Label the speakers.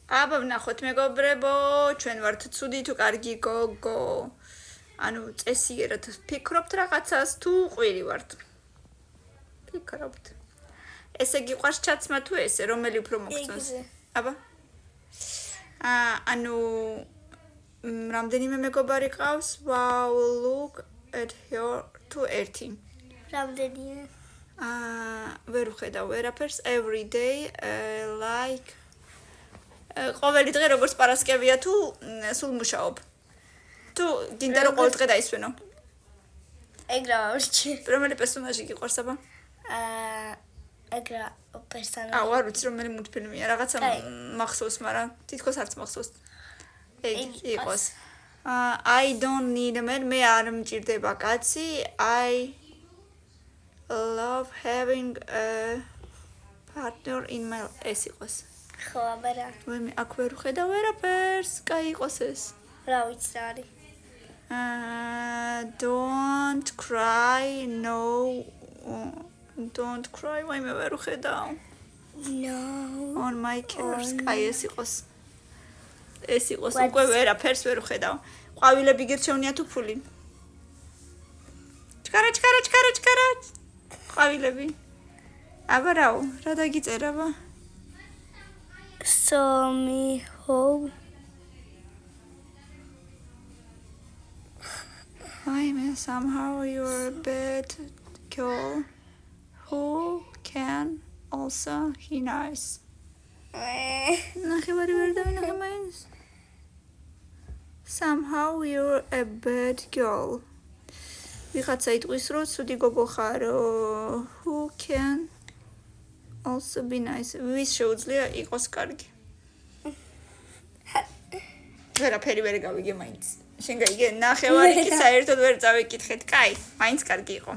Speaker 1: აბა ვნახოთ მეგობრებო, ჩვენ ვართ ცუდი თუ კარგი გოგო. ანუ წესიერად ფიქრობთ რაღაცას თუ ყვირი ვართ? ფიქრობთ. ესე გიყვარს ჩაცმა თუ ესე, რომელი უფრო მოგწონს? აბა. ანუ რამდენიმე მეგობარი ყავს? Wow, look at her to 1.
Speaker 2: რამდენიმე?
Speaker 1: ვერ ვხედავ ვერაფერს every day like ყოველი დღე როგორც პარასკევია თუ სულ მუშაობ. თუ გინდა რომ ყოველ დღე დაისვენო.
Speaker 2: ეგრა ვარჩი.
Speaker 1: რომელი პერსონაჟი გიყვარს აბა?
Speaker 2: ეგრა პერსონაჟი.
Speaker 1: არ ვიცი რომელი მულტფილმია, რაღაცა მახსოვს, მაგრამ თითქოს არც მახსოვს. ეგ იყოს. I don't need a man, მე არ მჭირდება კაცი. I love having a partner in my ეს იყოს.
Speaker 2: ხო, აბარა.
Speaker 1: მე აქ ვერ ვხედავ ვერაფერს, კაი იყოს ეს.
Speaker 2: რა ვიცი რა არის.
Speaker 1: Don't cry, no. Don't cry, ვაიმე ვერ ვხედავ.
Speaker 2: No.
Speaker 1: On my cares, კაი ეს იყოს. ეს იყოს, უკვე ვერაფერს ვერ ვხედავ. ყვავილები გირჩევნია თუ ფული? ჩკარა. ყვავილები. აბა რაო, რა დაგიწერა აბა? Somehow you're a bad girl who can also he nice. Somehow you're a bad girl. ვიღაცა იტყვის რომ ცუდი გოგო ხარო. Who can also be nice. ვის შეუძლია იყოს კარგი. ვერაფერი ვერ გავიგე მაინც. შენ გაიგე ნახევარი კი საერთოდ ვერ წავიკითხეთ. კაი, მაინც კარგი იყო.